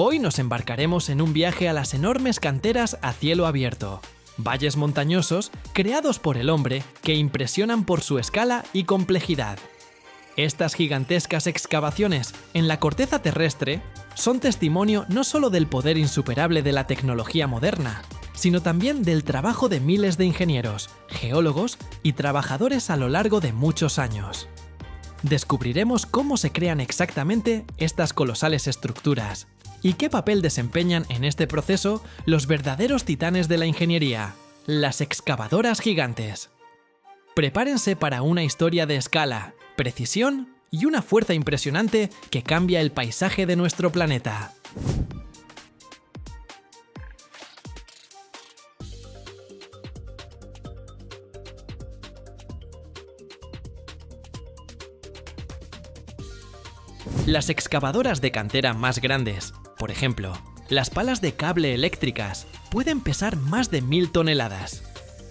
Hoy nos embarcaremos en un viaje a las enormes canteras a cielo abierto, valles montañosos creados por el hombre que impresionan por su escala y complejidad. Estas gigantescas excavaciones en la corteza terrestre son testimonio no solo del poder insuperable de la tecnología moderna, sino también del trabajo de miles de ingenieros, geólogos y trabajadores a lo largo de muchos años. Descubriremos cómo se crean exactamente estas colosales estructuras y qué papel desempeñan en este proceso los verdaderos titanes de la ingeniería, las excavadoras gigantes. Prepárense para una historia de escala, precisión y una fuerza impresionante que cambia el paisaje de nuestro planeta. Las excavadoras de cantera más grandes, por ejemplo, las palas de cable eléctricas, pueden pesar más de 1000 toneladas.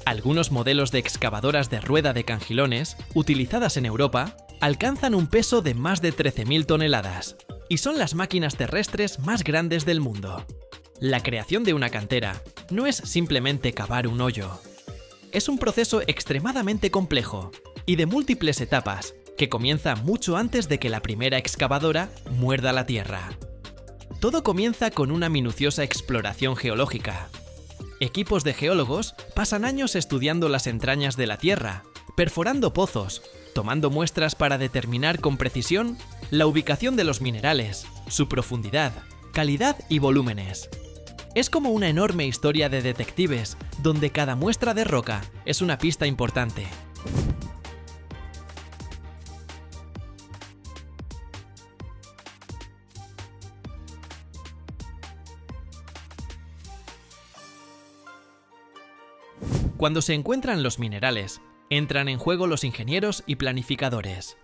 Algunos modelos de excavadoras de rueda de cangilones, utilizadas en Europa, alcanzan un peso de más de 13.000 toneladas, y son las máquinas terrestres más grandes del mundo. La creación de una cantera no es simplemente cavar un hoyo. Es un proceso extremadamente complejo y de múltiples etapas, que comienza mucho antes de que la primera excavadora muerda la tierra. Todo comienza con una minuciosa exploración geológica. Equipos de geólogos pasan años estudiando las entrañas de la Tierra, perforando pozos, tomando muestras para determinar con precisión la ubicación de los minerales, su profundidad, calidad y volúmenes. Es como una enorme historia de detectives, donde cada muestra de roca es una pista importante. Cuando se encuentran los minerales, entran en juego los ingenieros y planificadores.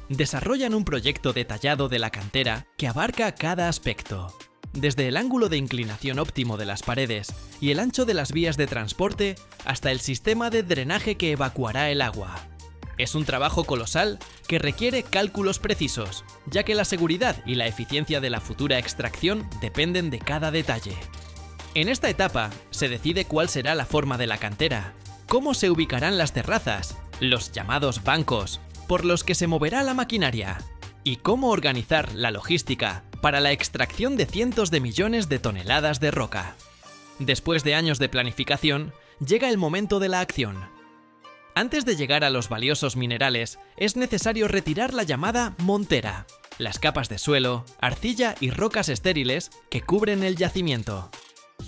Desarrollan un proyecto detallado de la cantera que abarca cada aspecto, desde el ángulo de inclinación óptimo de las paredes y el ancho de las vías de transporte hasta el sistema de drenaje que evacuará el agua. Es un trabajo colosal que requiere cálculos precisos, ya que la seguridad y la eficiencia de la futura extracción dependen de cada detalle. En esta etapa se decide cuál será la forma de la cantera, cómo se ubicarán las terrazas, los llamados bancos, por los que se moverá la maquinaria, y cómo organizar la logística para la extracción de cientos de millones de toneladas de roca. Después de años de planificación, llega el momento de la acción. Antes de llegar a los valiosos minerales, es necesario retirar la llamada montera, las capas de suelo, arcilla y rocas estériles que cubren el yacimiento.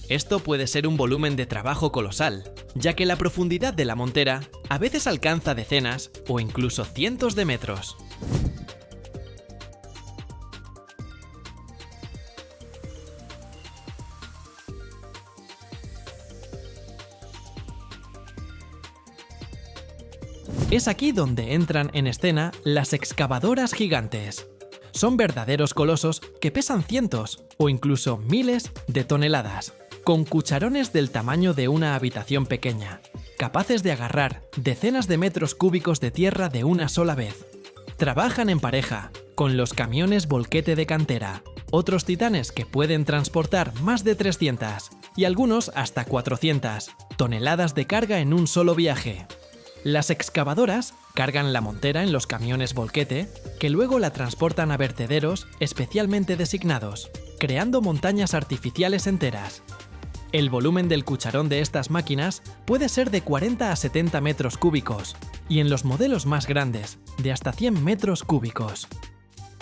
Esto puede ser un volumen de trabajo colosal, ya que la profundidad de la montera a veces alcanza decenas o incluso cientos de metros. Es aquí donde entran en escena las excavadoras gigantes. Son verdaderos colosos que pesan cientos o incluso miles de toneladas, con cucharones del tamaño de una habitación pequeña, capaces de agarrar decenas de metros cúbicos de tierra de una sola vez. Trabajan en pareja con los camiones volquete de cantera, otros titanes que pueden transportar más de 300 y algunos hasta 400 toneladas de carga en un solo viaje. Las excavadoras cargan la montera en los camiones volquete, que luego la transportan a vertederos especialmente designados, creando montañas artificiales enteras. El volumen del cucharón de estas máquinas puede ser de 40 a 70 metros cúbicos, y en los modelos más grandes, de hasta 100 metros cúbicos.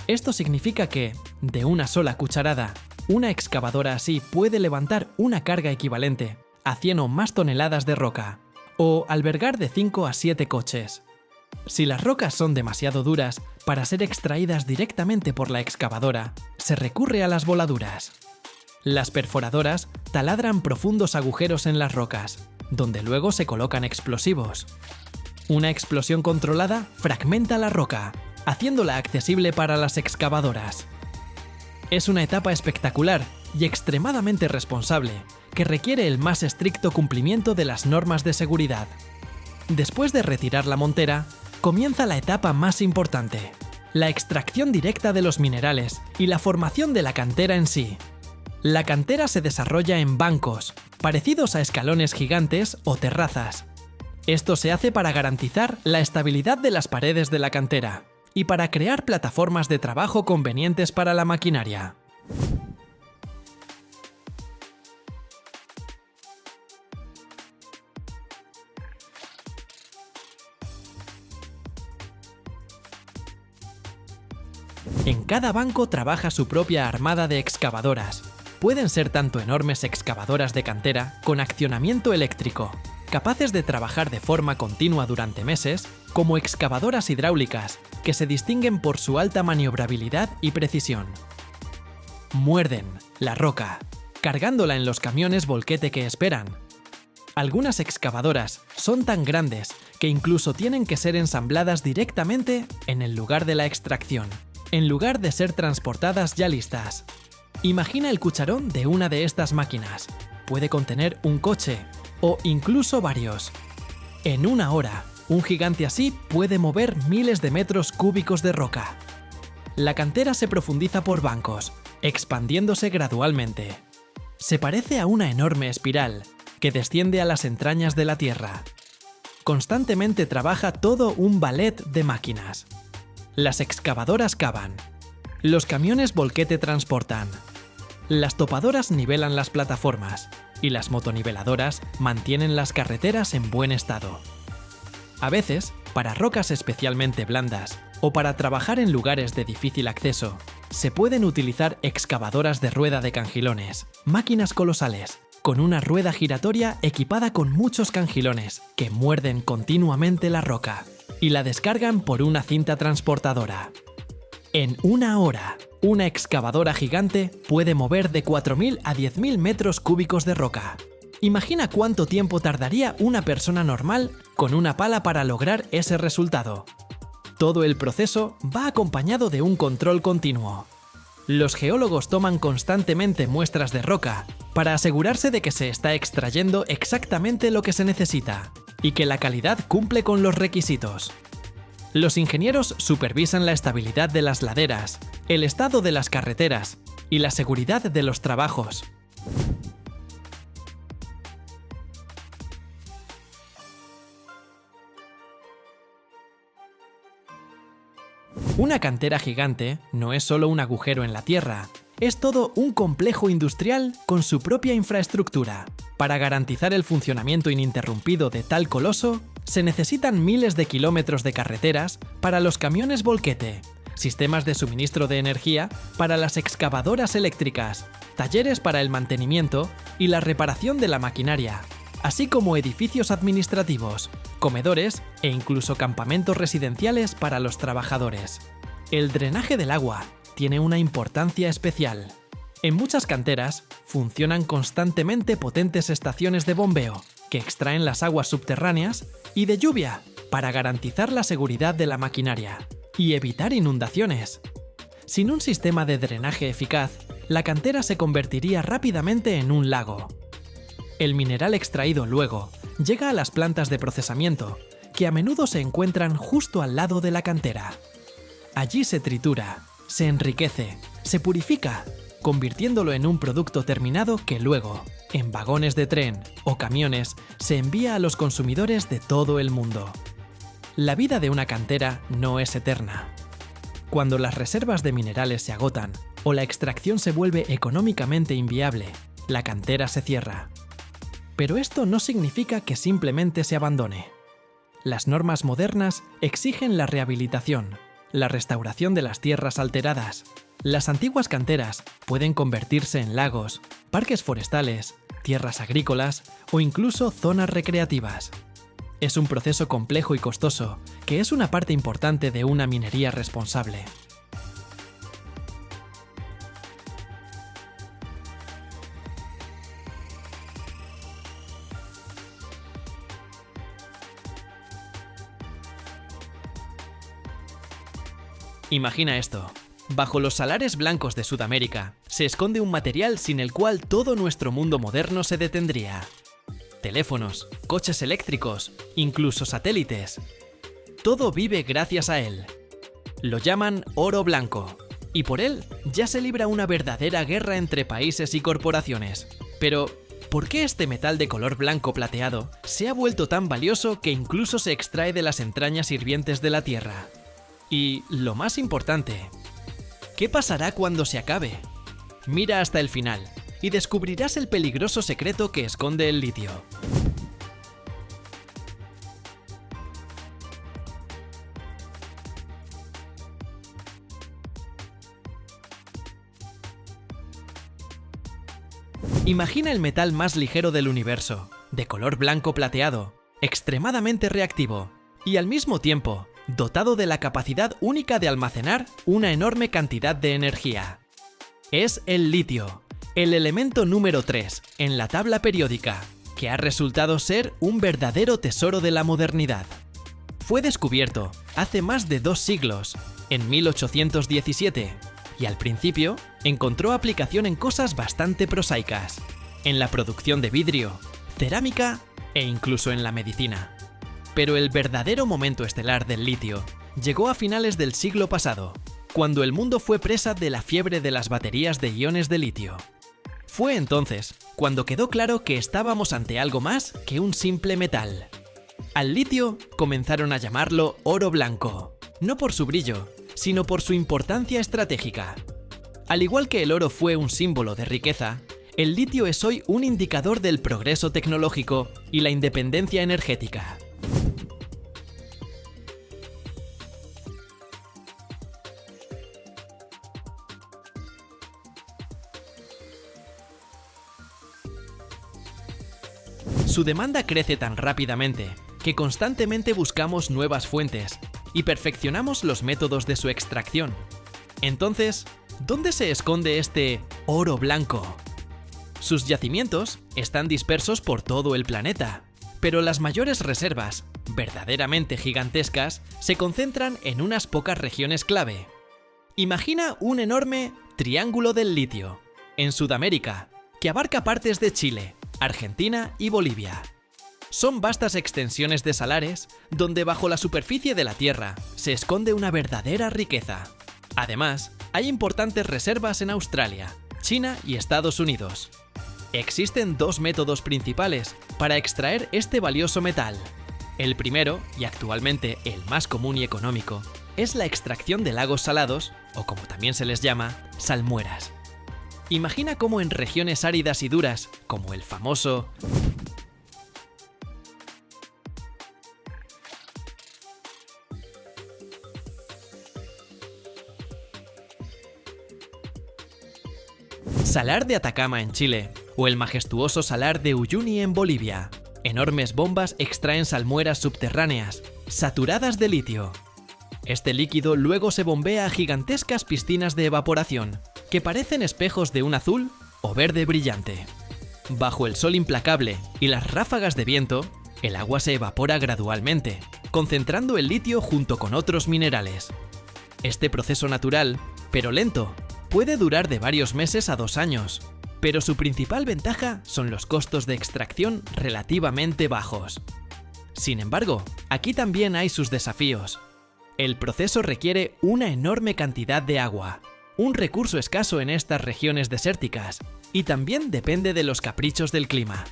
Esto significa que, de una sola cucharada, una excavadora así puede levantar una carga equivalente a 100 o más toneladas de roca, o albergar de 5 a 7 coches. Si las rocas son demasiado duras para ser extraídas directamente por la excavadora, se recurre a las voladuras. Las perforadoras taladran profundos agujeros en las rocas, donde luego se colocan explosivos. Una explosión controlada fragmenta la roca, haciéndola accesible para las excavadoras. Es una etapa espectacular y extremadamente responsable, que requiere el más estricto cumplimiento de las normas de seguridad. Después de retirar la montera, comienza la etapa más importante, la extracción directa de los minerales y la formación de la cantera en sí. La cantera se desarrolla en bancos, parecidos a escalones gigantes o terrazas. Esto se hace para garantizar la estabilidad de las paredes de la cantera y para crear plataformas de trabajo convenientes para la maquinaria. En cada banco trabaja su propia armada de excavadoras. Pueden ser tanto enormes excavadoras de cantera con accionamiento eléctrico, capaces de trabajar de forma continua durante meses, como excavadoras hidráulicas, que se distinguen por su alta maniobrabilidad y precisión. Muerden la roca, cargándola en los camiones volquete que esperan. Algunas excavadoras son tan grandes que incluso tienen que ser ensambladas directamente en el lugar de la extracción, en lugar de ser transportadas ya listas. Imagina el cucharón de una de estas máquinas. Puede contener un coche, o incluso varios. En una hora, un gigante así puede mover miles de metros cúbicos de roca. La cantera se profundiza por bancos, expandiéndose gradualmente. Se parece a una enorme espiral que desciende a las entrañas de la Tierra. Constantemente trabaja todo un ballet de máquinas. Las excavadoras cavan. Los camiones volquete transportan. Las topadoras nivelan las plataformas y las motoniveladoras mantienen las carreteras en buen estado. A veces, para rocas especialmente blandas o para trabajar en lugares de difícil acceso, se pueden utilizar excavadoras de rueda de cangilones, máquinas colosales, con una rueda giratoria equipada con muchos cangilones que muerden continuamente la roca y la descargan por una cinta transportadora. En una hora, una excavadora gigante puede mover de 4.000 a 10.000 metros cúbicos de roca. Imagina cuánto tiempo tardaría una persona normal con una pala para lograr ese resultado. Todo el proceso va acompañado de un control continuo. Los geólogos toman constantemente muestras de roca para asegurarse de que se está extrayendo exactamente lo que se necesita y que la calidad cumple con los requisitos. Los ingenieros supervisan la estabilidad de las laderas, el estado de las carreteras y la seguridad de los trabajos. Una cantera gigante no es solo un agujero en la tierra, es todo un complejo industrial con su propia infraestructura. Para garantizar el funcionamiento ininterrumpido de tal coloso, se necesitan miles de kilómetros de carreteras para los camiones volquete, sistemas de suministro de energía para las excavadoras eléctricas, talleres para el mantenimiento y la reparación de la maquinaria, así como edificios administrativos, comedores e incluso campamentos residenciales para los trabajadores. El drenaje del agua tiene una importancia especial. En muchas canteras funcionan constantemente potentes estaciones de bombeo que extraen las aguas subterráneas y de lluvia para garantizar la seguridad de la maquinaria y evitar inundaciones. Sin un sistema de drenaje eficaz, la cantera se convertiría rápidamente en un lago. El mineral extraído luego llega a las plantas de procesamiento, que a menudo se encuentran justo al lado de la cantera. Allí se tritura, se enriquece, se purifica, convirtiéndolo en un producto terminado que luego, en vagones de tren o camiones, se envía a los consumidores de todo el mundo. La vida de una cantera no es eterna. Cuando las reservas de minerales se agotan o la extracción se vuelve económicamente inviable, la cantera se cierra. Pero esto no significa que simplemente se abandone. Las normas modernas exigen la rehabilitación, la restauración de las tierras alteradas. Las antiguas canteras pueden convertirse en lagos, parques forestales, tierras agrícolas o incluso zonas recreativas. Es un proceso complejo y costoso, que es una parte importante de una minería responsable. Imagina esto. Bajo los salares blancos de Sudamérica se esconde un material sin el cual todo nuestro mundo moderno se detendría. Teléfonos, coches eléctricos, incluso satélites. Todo vive gracias a él. Lo llaman oro blanco y por él ya se libra una verdadera guerra entre países y corporaciones. Pero, ¿por qué este metal de color blanco plateado se ha vuelto tan valioso que incluso se extrae de las entrañas hirvientes de la Tierra? Y, lo más importante, ¿qué pasará cuando se acabe? Mira hasta el final y descubrirás el peligroso secreto que esconde el litio. Imagina el metal más ligero del universo, de color blanco plateado, extremadamente reactivo y al mismo tiempo dotado de la capacidad única de almacenar una enorme cantidad de energía. Es el litio, el elemento número 3 en la tabla periódica, que ha resultado ser un verdadero tesoro de la modernidad. Fue descubierto hace más de 2 siglos, en 1817, y al principio encontró aplicación en cosas bastante prosaicas, en la producción de vidrio, cerámica e incluso en la medicina. Pero el verdadero momento estelar del litio llegó a finales del siglo pasado, cuando el mundo fue presa de la fiebre de las baterías de iones de litio. Fue entonces cuando quedó claro que estábamos ante algo más que un simple metal. Al litio comenzaron a llamarlo oro blanco, no por su brillo, sino por su importancia estratégica. Al igual que el oro fue un símbolo de riqueza, el litio es hoy un indicador del progreso tecnológico y la independencia energética. Su demanda crece tan rápidamente que constantemente buscamos nuevas fuentes y perfeccionamos los métodos de su extracción. Entonces, ¿dónde se esconde este oro blanco? Sus yacimientos están dispersos por todo el planeta, pero las mayores reservas, verdaderamente gigantescas, se concentran en unas pocas regiones clave. Imagina un enorme triángulo del litio, en Sudamérica, que abarca partes de Chile, Argentina y Bolivia. Son vastas extensiones de salares donde bajo la superficie de la Tierra se esconde una verdadera riqueza. Además, hay importantes reservas en Australia, China y Estados Unidos. Existen 2 métodos principales para extraer este valioso metal. El primero, y actualmente el más común y económico, es la extracción de lagos salados, o como también se les llama, salmueras. Imagina cómo en regiones áridas y duras, como el famoso Salar de Atacama en Chile, o el majestuoso Salar de Uyuni en Bolivia. Enormes bombas extraen salmueras subterráneas, saturadas de litio. Este líquido luego se bombea a gigantescas piscinas de evaporación, que parecen espejos de un azul o verde brillante. Bajo el sol implacable y las ráfagas de viento, el agua se evapora gradualmente, concentrando el litio junto con otros minerales. Este proceso natural, pero lento, puede durar de varios meses a 2 años, pero su principal ventaja son los costos de extracción relativamente bajos. Sin embargo, aquí también hay sus desafíos. El proceso requiere una enorme cantidad de agua, un recurso escaso en estas regiones desérticas, y también depende de los caprichos del clima.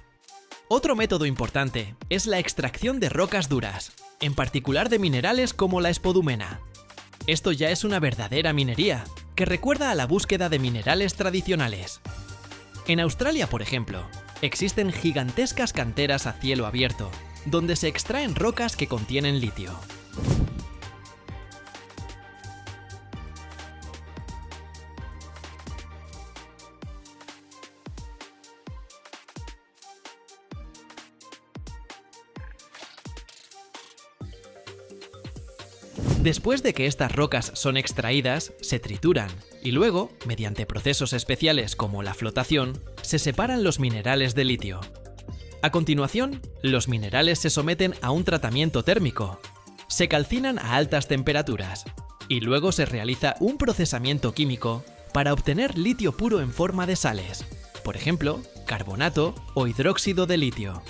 Otro método importante es la extracción de rocas duras, en particular de minerales como la espodumena. Esto ya es una verdadera minería, que recuerda a la búsqueda de minerales tradicionales. En Australia, por ejemplo, existen gigantescas canteras a cielo abierto, donde se extraen rocas que contienen litio. Después de que estas rocas son extraídas, se trituran y luego, mediante procesos especiales como la flotación, se separan los minerales de litio. A continuación, los minerales se someten a un tratamiento térmico, se calcinan a altas temperaturas y luego se realiza un procesamiento químico para obtener litio puro en forma de sales, por ejemplo, carbonato o hidróxido de litio.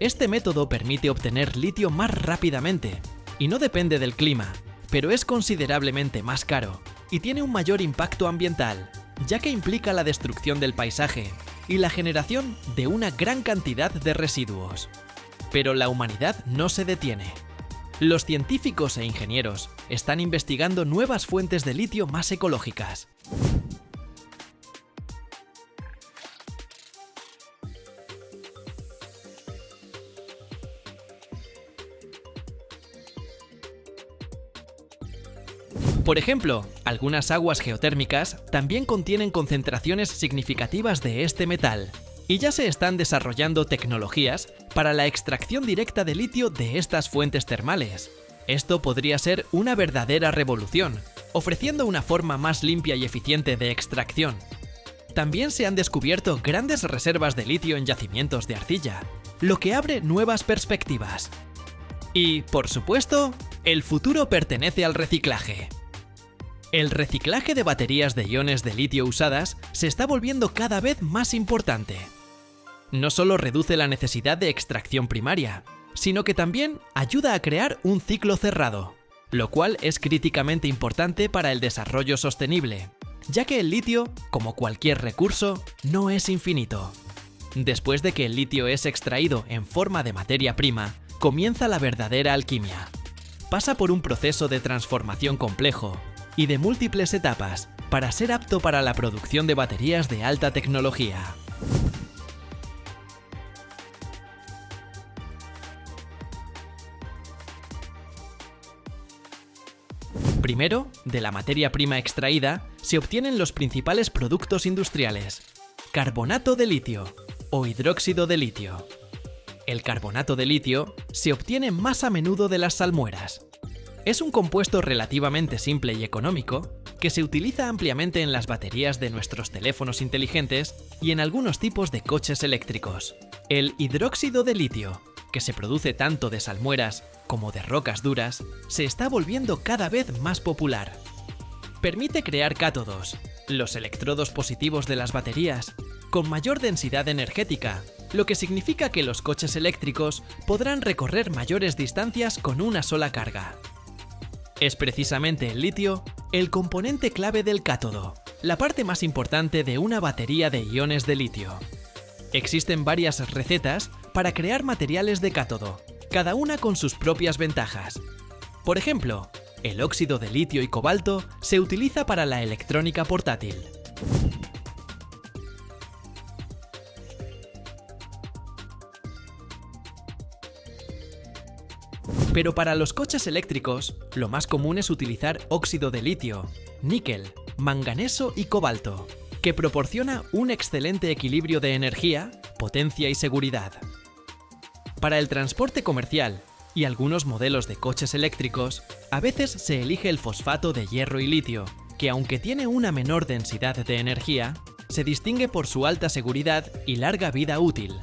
Este método permite obtener litio más rápidamente y no depende del clima, pero es considerablemente más caro, y tiene un mayor impacto ambiental, ya que implica la destrucción del paisaje y la generación de una gran cantidad de residuos. Pero la humanidad no se detiene. Los científicos e ingenieros están investigando nuevas fuentes de litio más ecológicas. Por ejemplo, algunas aguas geotérmicas también contienen concentraciones significativas de este metal, y ya se están desarrollando tecnologías para la extracción directa de litio de estas fuentes termales. Esto podría ser una verdadera revolución, ofreciendo una forma más limpia y eficiente de extracción. También se han descubierto grandes reservas de litio en yacimientos de arcilla, lo que abre nuevas perspectivas. Y, por supuesto, el futuro pertenece al reciclaje. El reciclaje de baterías de iones de litio usadas se está volviendo cada vez más importante. No solo reduce la necesidad de extracción primaria, sino que también ayuda a crear un ciclo cerrado, lo cual es críticamente importante para el desarrollo sostenible, ya que el litio, como cualquier recurso, no es infinito. Después de que el litio es extraído en forma de materia prima, comienza la verdadera alquimia. Pasa por un proceso de transformación complejo y de múltiples etapas para ser apto para la producción de baterías de alta tecnología. Primero, de la materia prima extraída, se obtienen los principales productos industriales: carbonato de litio o hidróxido de litio. El carbonato de litio se obtiene más a menudo de las salmueras. Es un compuesto relativamente simple y económico que se utiliza ampliamente en las baterías de nuestros teléfonos inteligentes y en algunos tipos de coches eléctricos. El hidróxido de litio, que se produce tanto de salmueras como de rocas duras, se está volviendo cada vez más popular. Permite crear cátodos, los electrodos positivos de las baterías, con mayor densidad energética, lo que significa que los coches eléctricos podrán recorrer mayores distancias con una sola carga. Es precisamente el litio el componente clave del cátodo, la parte más importante de una batería de iones de litio. Existen varias recetas para crear materiales de cátodo, cada una con sus propias ventajas. Por ejemplo, el óxido de litio y cobalto se utiliza para la electrónica portátil. Pero para los coches eléctricos, lo más común es utilizar óxido de litio, níquel, manganeso y cobalto, que proporciona un excelente equilibrio de energía, potencia y seguridad. Para el transporte comercial y algunos modelos de coches eléctricos, a veces se elige el fosfato de hierro y litio, que aunque tiene una menor densidad de energía, se distingue por su alta seguridad y larga vida útil.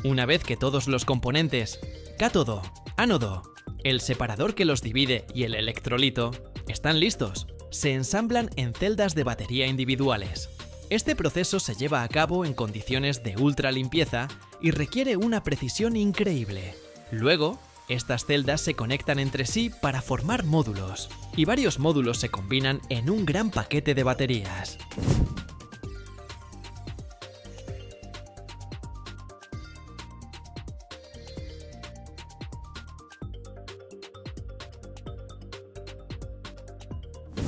Una vez que todos los componentes, cátodo, ánodo, el separador que los divide y el electrolito, están listos, se ensamblan en celdas de batería individuales. Este proceso se lleva a cabo en condiciones de ultra limpieza y requiere una precisión increíble. Luego, estas celdas se conectan entre sí para formar módulos, y varios módulos se combinan en un gran paquete de baterías.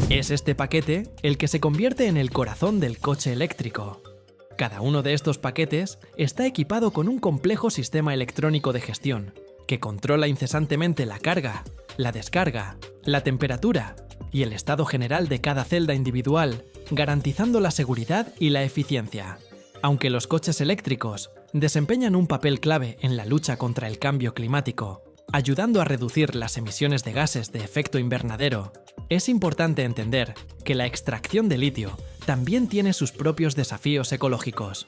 Es este paquete el que se convierte en el corazón del coche eléctrico. Cada uno de estos paquetes está equipado con un complejo sistema electrónico de gestión, que controla incesantemente la carga, la descarga, la temperatura y el estado general de cada celda individual, garantizando la seguridad y la eficiencia. Aunque los coches eléctricos desempeñan un papel clave en la lucha contra el cambio climático, ayudando a reducir las emisiones de gases de efecto invernadero, es importante entender que la extracción de litio también tiene sus propios desafíos ecológicos.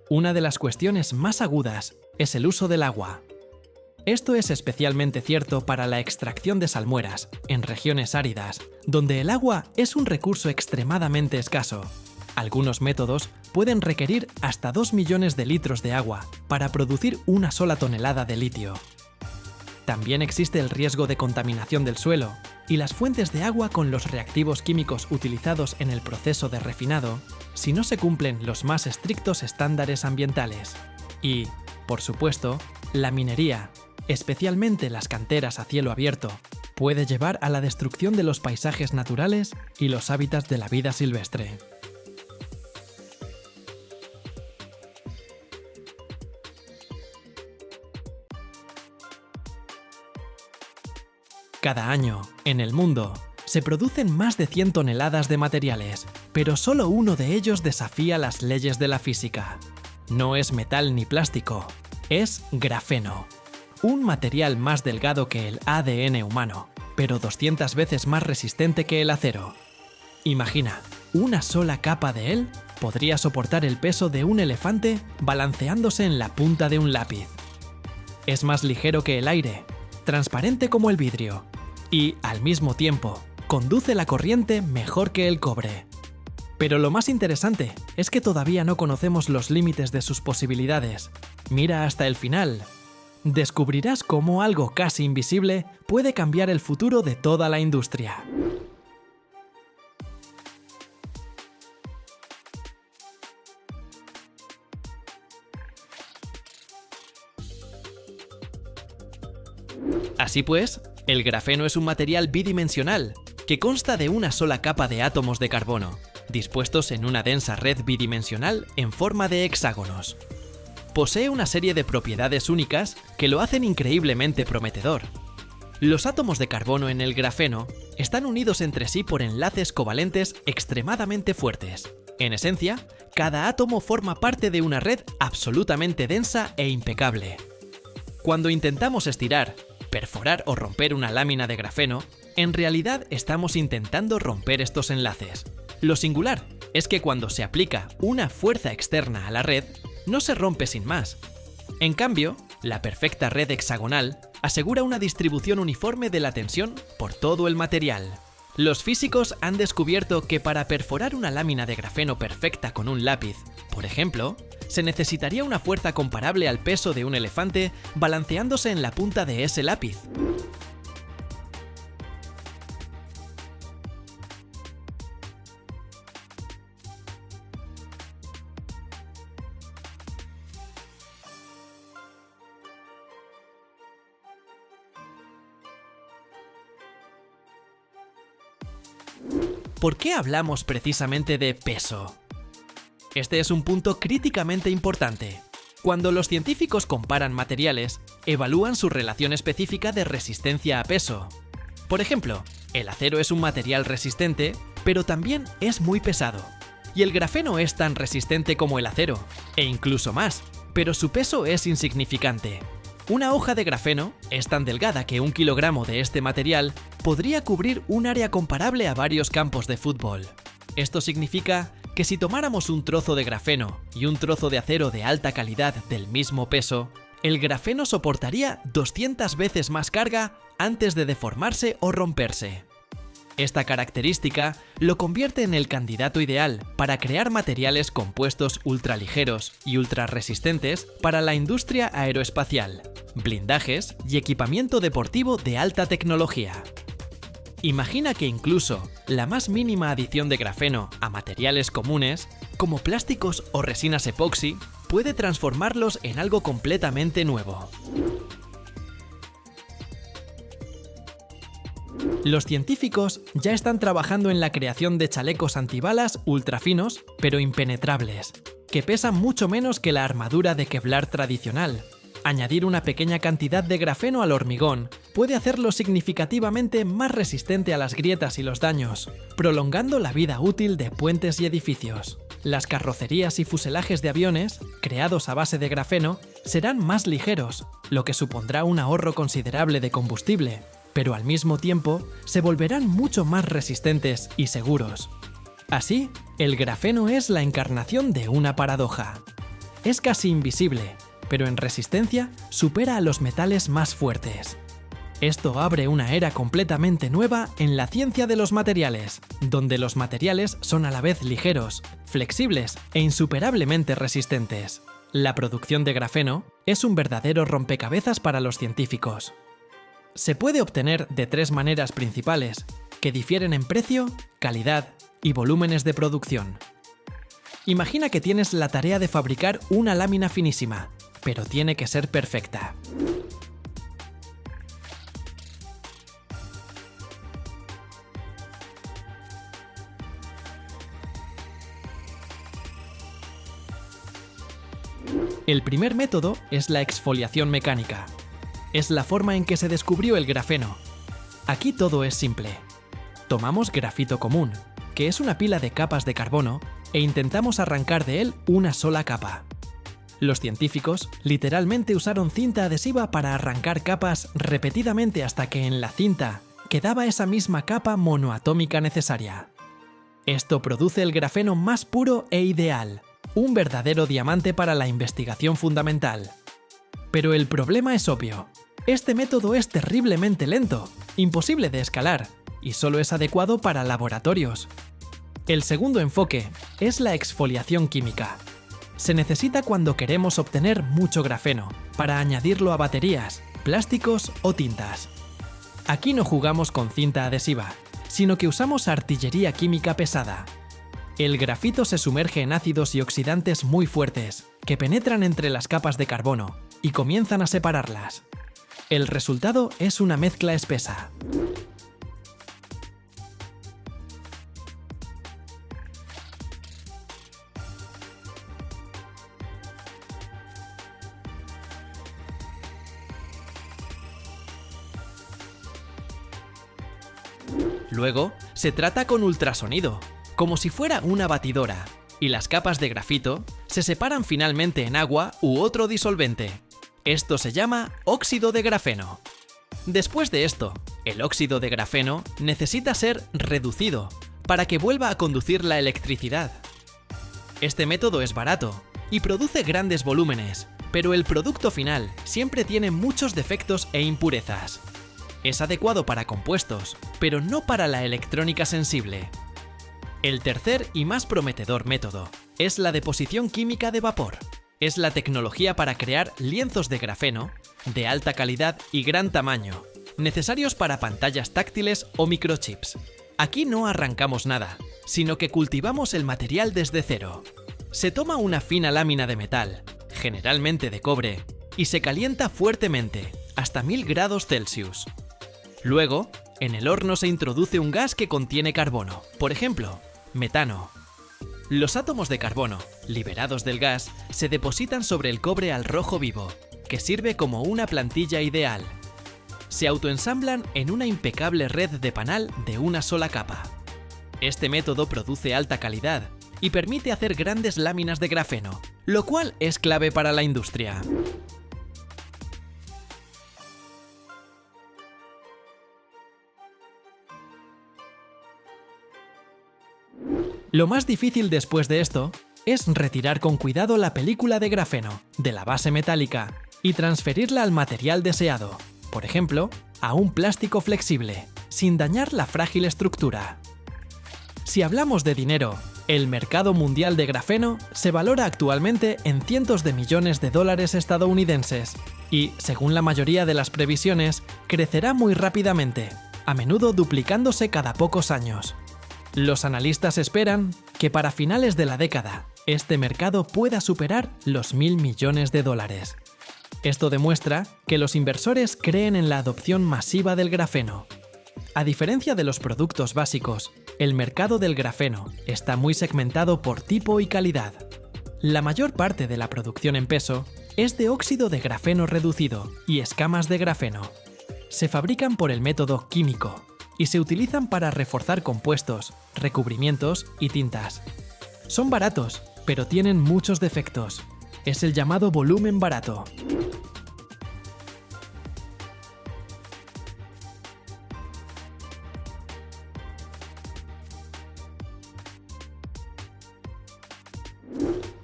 Una de las cuestiones más agudas es el uso del agua. Esto es especialmente cierto para la extracción de salmueras en regiones áridas, donde el agua es un recurso extremadamente escaso. Algunos métodos pueden requerir hasta 2 millones de litros de agua para producir una sola tonelada de litio. También existe el riesgo de contaminación del suelo, y las fuentes de agua con los reactivos químicos utilizados en el proceso de refinado, si no se cumplen los más estrictos estándares ambientales. Y, por supuesto, la minería, especialmente las canteras a cielo abierto, puede llevar a la destrucción de los paisajes naturales y los hábitats de la vida silvestre. Cada año, en el mundo, se producen más de 100 toneladas de materiales, pero solo uno de ellos desafía las leyes de la física. No es metal ni plástico, es grafeno. Un material más delgado que el ADN humano, pero 200 veces más resistente que el acero. Imagina, una sola capa de él podría soportar el peso de un elefante balanceándose en la punta de un lápiz. Es más ligero que el aire, transparente como el vidrio, y, al mismo tiempo, conduce la corriente mejor que el cobre. Pero lo más interesante es que todavía no conocemos los límites de sus posibilidades. Mira hasta el final. Descubrirás cómo algo casi invisible puede cambiar el futuro de toda la industria. Así pues, el grafeno es un material bidimensional, que consta de una sola capa de átomos de carbono, dispuestos en una densa red bidimensional en forma de hexágonos. Posee una serie de propiedades únicas que lo hacen increíblemente prometedor. Los átomos de carbono en el grafeno están unidos entre sí por enlaces covalentes extremadamente fuertes. En esencia, cada átomo forma parte de una red absolutamente densa e impecable. Cuando intentamos estirar, perforar o romper una lámina de grafeno, en realidad estamos intentando romper estos enlaces. Lo singular es que cuando se aplica una fuerza externa a la red, no se rompe sin más. En cambio, la perfecta red hexagonal asegura una distribución uniforme de la tensión por todo el material. Los físicos han descubierto que para perforar una lámina de grafeno perfecta con un lápiz, por ejemplo, se necesitaría una fuerza comparable al peso de un elefante balanceándose en la punta de ese lápiz. ¿Por qué hablamos precisamente de peso? Este es un punto críticamente importante. Cuando los científicos comparan materiales, evalúan su relación específica de resistencia a peso. Por ejemplo, el acero es un material resistente, pero también es muy pesado. Y el grafeno es tan resistente como el acero, e incluso más, pero su peso es insignificante. Una hoja de grafeno es tan delgada que 1 kilogramo de este material podría cubrir un área comparable a varios campos de fútbol. Esto significa que si tomáramos un trozo de grafeno y un trozo de acero de alta calidad del mismo peso, el grafeno soportaría 200 veces más carga antes de deformarse o romperse. Esta característica lo convierte en el candidato ideal para crear materiales compuestos ultraligeros y ultrarresistentes para la industria aeroespacial, blindajes y equipamiento deportivo de alta tecnología. Imagina que incluso la más mínima adición de grafeno a materiales comunes, como plásticos o resinas epoxi, puede transformarlos en algo completamente nuevo. Los científicos ya están trabajando en la creación de chalecos antibalas ultrafinos, pero impenetrables, que pesan mucho menos que la armadura de Kevlar tradicional. Añadir una pequeña cantidad de grafeno al hormigón puede hacerlo significativamente más resistente a las grietas y los daños, prolongando la vida útil de puentes y edificios. Las carrocerías y fuselajes de aviones, creados a base de grafeno, serán más ligeros, lo que supondrá un ahorro considerable de combustible, pero al mismo tiempo se volverán mucho más resistentes y seguros. Así, el grafeno es la encarnación de una paradoja. Es casi invisible, pero en resistencia supera a los metales más fuertes. Esto abre una era completamente nueva en la ciencia de los materiales, donde los materiales son a la vez ligeros, flexibles e insuperablemente resistentes. La producción de grafeno es un verdadero rompecabezas para los científicos. Se puede obtener de 3 maneras principales, que difieren en precio, calidad y volúmenes de producción. Imagina que tienes la tarea de fabricar una lámina finísima, pero tiene que ser perfecta. El primer método es la exfoliación mecánica. Es la forma en que se descubrió el grafeno. Aquí todo es simple. Tomamos grafito común, que es una pila de capas de carbono, e intentamos arrancar de él una sola capa. Los científicos literalmente usaron cinta adhesiva para arrancar capas repetidamente hasta que en la cinta quedaba esa misma capa monoatómica necesaria. Esto produce el grafeno más puro e ideal, un verdadero diamante para la investigación fundamental. Pero el problema es obvio. Este método es terriblemente lento, imposible de escalar, y solo es adecuado para laboratorios. El segundo enfoque es la exfoliación química. Se necesita cuando queremos obtener mucho grafeno, para añadirlo a baterías, plásticos o tintas. Aquí no jugamos con cinta adhesiva, sino que usamos artillería química pesada. El grafito se sumerge en ácidos y oxidantes muy fuertes, que penetran entre las capas de carbono y comienzan a separarlas. El resultado es una mezcla espesa. Luego, se trata con ultrasonido, como si fuera una batidora, y las capas de grafito se separan finalmente en agua u otro disolvente. Esto se llama óxido de grafeno. Después de esto, el óxido de grafeno necesita ser reducido para que vuelva a conducir la electricidad. Este método es barato y produce grandes volúmenes, pero el producto final siempre tiene muchos defectos e impurezas. Es adecuado para compuestos, pero no para la electrónica sensible. El tercer y más prometedor método es la deposición química de vapor. Es la tecnología para crear lienzos de grafeno de alta calidad y gran tamaño, necesarios para pantallas táctiles o microchips. Aquí no arrancamos nada, sino que cultivamos el material desde cero. Se toma una fina lámina de metal, generalmente de cobre, y se calienta fuertemente, hasta 1000 grados Celsius. Luego, en el horno se introduce un gas que contiene carbono, por ejemplo, metano. Los átomos de carbono, liberados del gas, se depositan sobre el cobre al rojo vivo, que sirve como una plantilla ideal. Se autoensamblan en una impecable red de panal de una sola capa. Este método produce alta calidad y permite hacer grandes láminas de grafeno, lo cual es clave para la industria. Lo más difícil después de esto es retirar con cuidado la película de grafeno de la base metálica y transferirla al material deseado, por ejemplo, a un plástico flexible, sin dañar la frágil estructura. Si hablamos de dinero, el mercado mundial de grafeno se valora actualmente en cientos de millones de dólares estadounidenses y, según la mayoría de las previsiones, crecerá muy rápidamente, a menudo duplicándose cada pocos años. Los analistas esperan que para finales de la década, este mercado pueda superar los 1000 millones de dólares. Esto demuestra que los inversores creen en la adopción masiva del grafeno. A diferencia de los productos básicos, el mercado del grafeno está muy segmentado por tipo y calidad. La mayor parte de la producción en peso es de óxido de grafeno reducido y escamas de grafeno. Se fabrican por el método químico y se utilizan para reforzar compuestos, recubrimientos y tintas. Son baratos, pero tienen muchos defectos. Es el llamado volumen barato.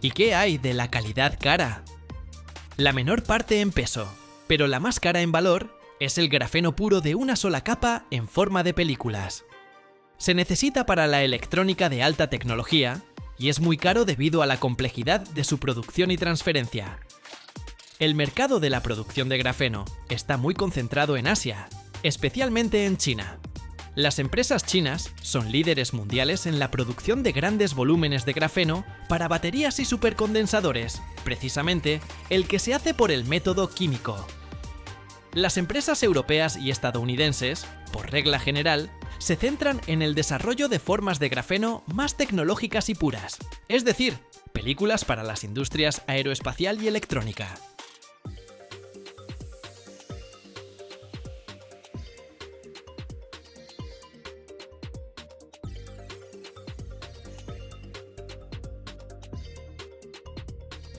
¿Y qué hay de la calidad cara? La menor parte en peso, pero la más cara en valor, es el grafeno puro de una sola capa en forma de películas. Se necesita para la electrónica de alta tecnología y es muy caro debido a la complejidad de su producción y transferencia. El mercado de la producción de grafeno está muy concentrado en Asia, especialmente en China. Las empresas chinas son líderes mundiales en la producción de grandes volúmenes de grafeno para baterías y supercondensadores, precisamente el que se hace por el método químico. Las empresas europeas y estadounidenses, por regla general, se centran en el desarrollo de formas de grafeno más tecnológicas y puras, es decir, películas para las industrias aeroespacial y electrónica.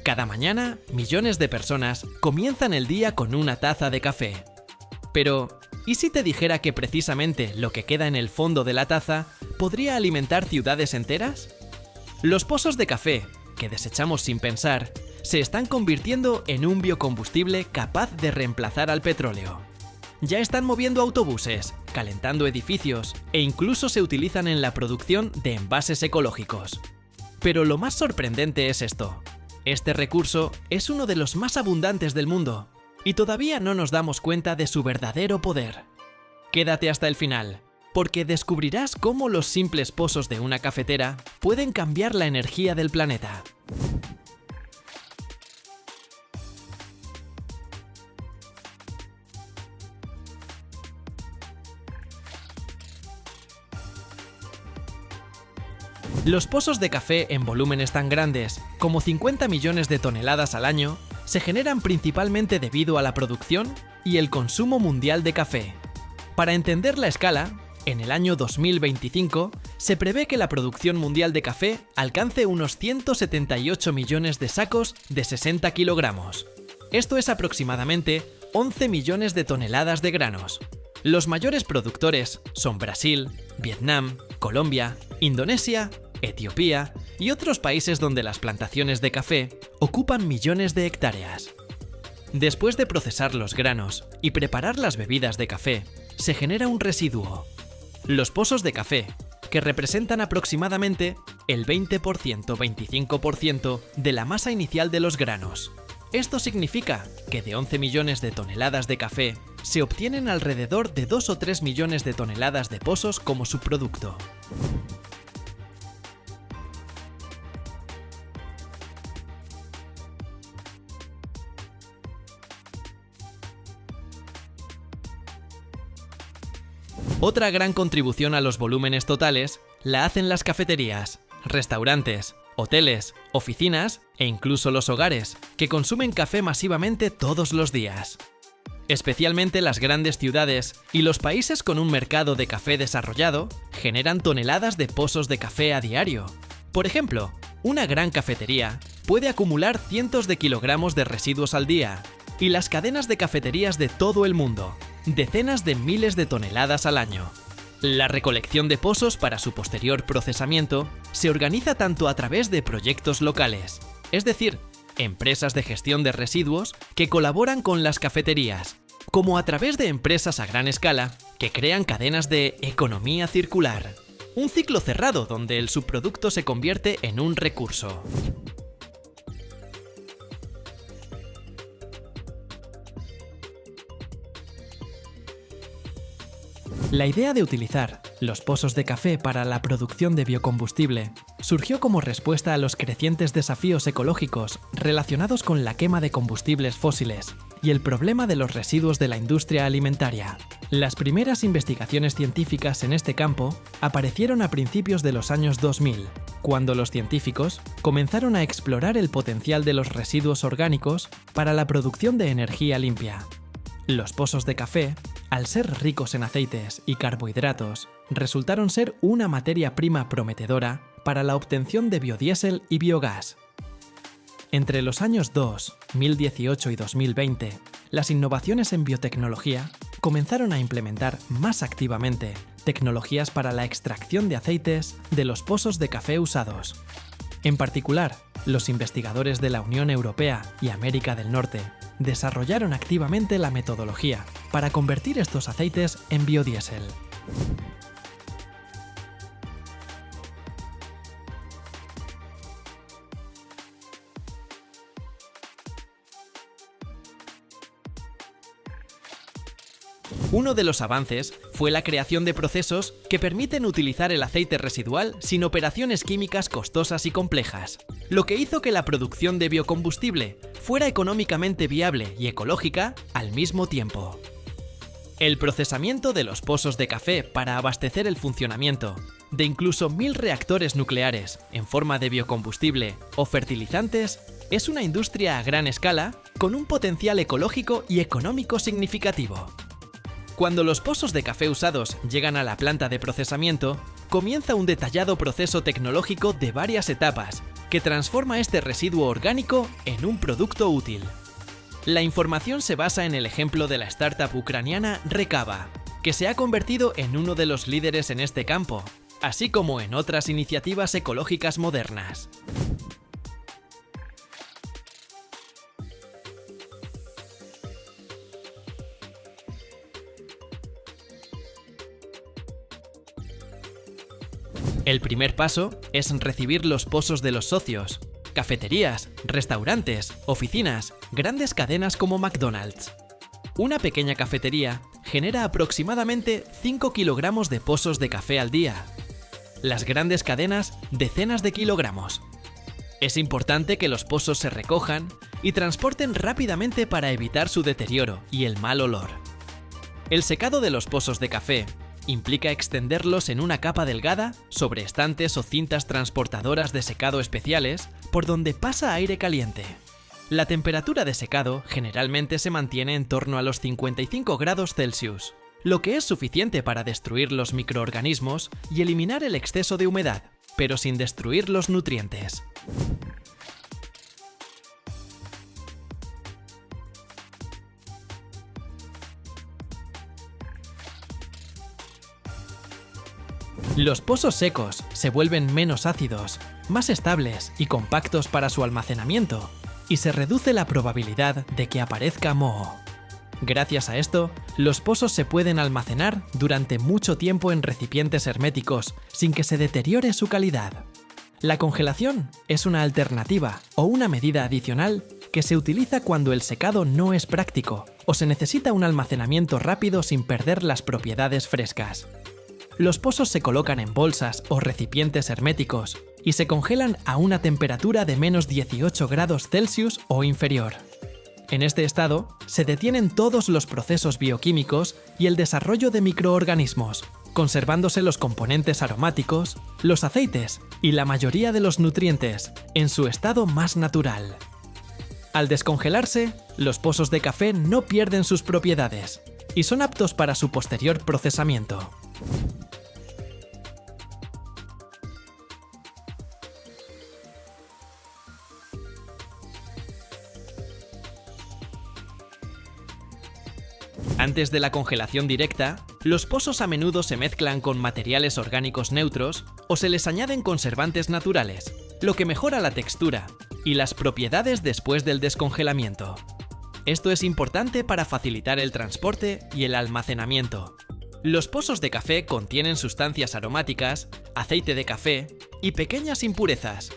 Cada mañana, millones de personas comienzan el día con una taza de café. Pero, ¿y si te dijera que precisamente lo que queda en el fondo de la taza podría alimentar ciudades enteras? Los pozos de café, que desechamos sin pensar, se están convirtiendo en un biocombustible capaz de reemplazar al petróleo. Ya están moviendo autobuses, calentando edificios e incluso se utilizan en la producción de envases ecológicos. Pero lo más sorprendente es esto. Este recurso es uno de los más abundantes del mundo y todavía no nos damos cuenta de su verdadero poder. Quédate hasta el final, porque descubrirás cómo los simples pozos de una cafetera pueden cambiar la energía del planeta. Los pozos de café en volúmenes tan grandes, como 50 millones de toneladas al año, se generan principalmente debido a la producción y el consumo mundial de café. Para entender la escala, en el año 2025 se prevé que la producción mundial de café alcance unos 178 millones de sacos de 60 kilogramos. Esto es aproximadamente 11 millones de toneladas de granos. Los mayores productores son Brasil, Vietnam, Colombia, Indonesia, Etiopía y otros países donde las plantaciones de café ocupan millones de hectáreas. Después de procesar los granos y preparar las bebidas de café, se genera un residuo. Los pozos de café, que representan aproximadamente el 20-25% de la masa inicial de los granos. Esto significa que de 11 millones de toneladas de café, se obtienen alrededor de 2 o 3 millones de toneladas de pozos como subproducto. Otra gran contribución a los volúmenes totales la hacen las cafeterías, restaurantes, hoteles, oficinas e incluso los hogares, que consumen café masivamente todos los días. Especialmente las grandes ciudades y los países con un mercado de café desarrollado generan toneladas de pozos de café a diario. Por ejemplo, una gran cafetería puede acumular cientos de kilogramos de residuos al día, y las cadenas de cafeterías de todo el mundo, decenas de miles de toneladas al año. La recolección de pozos para su posterior procesamiento se organiza tanto a través de proyectos locales, es decir, empresas de gestión de residuos que colaboran con las cafeterías, como a través de empresas a gran escala que crean cadenas de economía circular, un ciclo cerrado donde el subproducto se convierte en un recurso. La idea de utilizar los pozos de café para la producción de biocombustible surgió como respuesta a los crecientes desafíos ecológicos relacionados con la quema de combustibles fósiles y el problema de los residuos de la industria alimentaria. Las primeras investigaciones científicas en este campo aparecieron a principios de los años 2000, cuando los científicos comenzaron a explorar el potencial de los residuos orgánicos para la producción de energía limpia. Los pozos de café, al ser ricos en aceites y carbohidratos, resultaron ser una materia prima prometedora para la obtención de biodiesel y biogás. Entre los años 2018 y 2020, las innovaciones en biotecnología comenzaron a implementar más activamente tecnologías para la extracción de aceites de los pozos de café usados. En particular, los investigadores de la Unión Europea y América del Norte desarrollaron activamente la metodología para convertir estos aceites en biodiesel. Uno de los avances fue la creación de procesos que permiten utilizar el aceite residual sin operaciones químicas costosas y complejas, lo que hizo que la producción de biocombustible fuera económicamente viable y ecológica al mismo tiempo. El procesamiento de los pozos de café para abastecer el funcionamiento de incluso 1000 reactores nucleares en forma de biocombustible o fertilizantes es una industria a gran escala con un potencial ecológico y económico significativo. Cuando los pozos de café usados llegan a la planta de procesamiento, comienza un detallado proceso tecnológico de varias etapas que transforma este residuo orgánico en un producto útil. La información se basa en el ejemplo de la startup ucraniana Rekava, que se ha convertido en uno de los líderes en este campo, así como en otras iniciativas ecológicas modernas. El primer paso es recibir los pozos de los socios, cafeterías, restaurantes, oficinas, grandes cadenas como McDonald's. Una pequeña cafetería genera aproximadamente 5 kilogramos de pozos de café al día. Las grandes cadenas, decenas de kilogramos. Es importante que los pozos se recojan y transporten rápidamente para evitar su deterioro y el mal olor. El secado de los pozos de café implica extenderlos en una capa delgada sobre estantes o cintas transportadoras de secado especiales por donde pasa aire caliente. La temperatura de secado generalmente se mantiene en torno a los 55 grados Celsius, lo que es suficiente para destruir los microorganismos y eliminar el exceso de humedad, pero sin destruir los nutrientes. Los pozos secos se vuelven menos ácidos, más estables y compactos para su almacenamiento, y se reduce la probabilidad de que aparezca moho. Gracias a esto, los pozos se pueden almacenar durante mucho tiempo en recipientes herméticos sin que se deteriore su calidad. La congelación es una alternativa o una medida adicional que se utiliza cuando el secado no es práctico o se necesita un almacenamiento rápido sin perder las propiedades frescas. Los pozos se colocan en bolsas o recipientes herméticos y se congelan a una temperatura de menos 18 grados Celsius o inferior. En este estado, se detienen todos los procesos bioquímicos y el desarrollo de microorganismos, conservándose los componentes aromáticos, los aceites y la mayoría de los nutrientes en su estado más natural. Al descongelarse, los pozos de café no pierden sus propiedades y son aptos para su posterior procesamiento. Antes de la congelación directa, los pozos a menudo se mezclan con materiales orgánicos neutros o se les añaden conservantes naturales, lo que mejora la textura y las propiedades después del descongelamiento. Esto es importante para facilitar el transporte y el almacenamiento. Los pozos de café contienen sustancias aromáticas, aceite de café y pequeñas impurezas.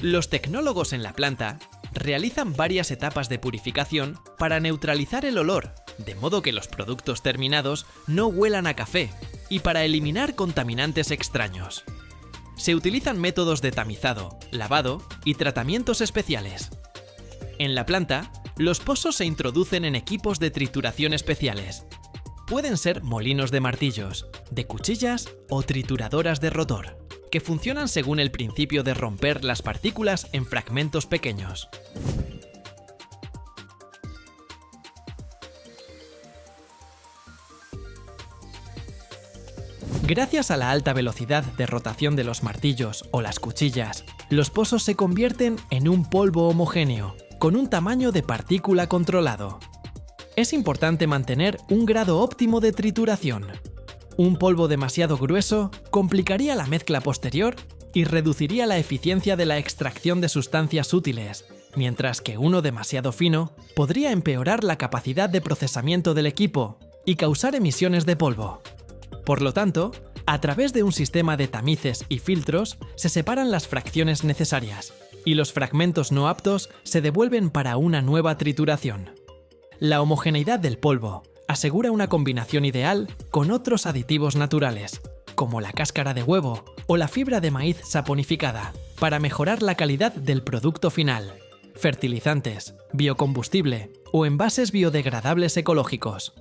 Los tecnólogos en la planta realizan varias etapas de purificación para neutralizar el olor, de modo que los productos terminados no huelan a café, y para eliminar contaminantes extraños. Se utilizan métodos de tamizado, lavado y tratamientos especiales. En la planta, los pozos se introducen en equipos de trituración especiales. Pueden ser molinos de martillos, de cuchillas o trituradoras de rotor, que funcionan según el principio de romper las partículas en fragmentos pequeños. Gracias a la alta velocidad de rotación de los martillos o las cuchillas, los pozos se convierten en un polvo homogéneo, con un tamaño de partícula controlado. Es importante mantener un grado óptimo de trituración. Un polvo demasiado grueso complicaría la mezcla posterior y reduciría la eficiencia de la extracción de sustancias útiles, mientras que uno demasiado fino podría empeorar la capacidad de procesamiento del equipo y causar emisiones de polvo. Por lo tanto, a través de un sistema de tamices y filtros se separan las fracciones necesarias y los fragmentos no aptos se devuelven para una nueva trituración. La homogeneidad del polvo asegura una combinación ideal con otros aditivos naturales, como la cáscara de huevo o la fibra de maíz saponificada, para mejorar la calidad del producto final. Fertilizantes, biocombustible o envases biodegradables ecológicos.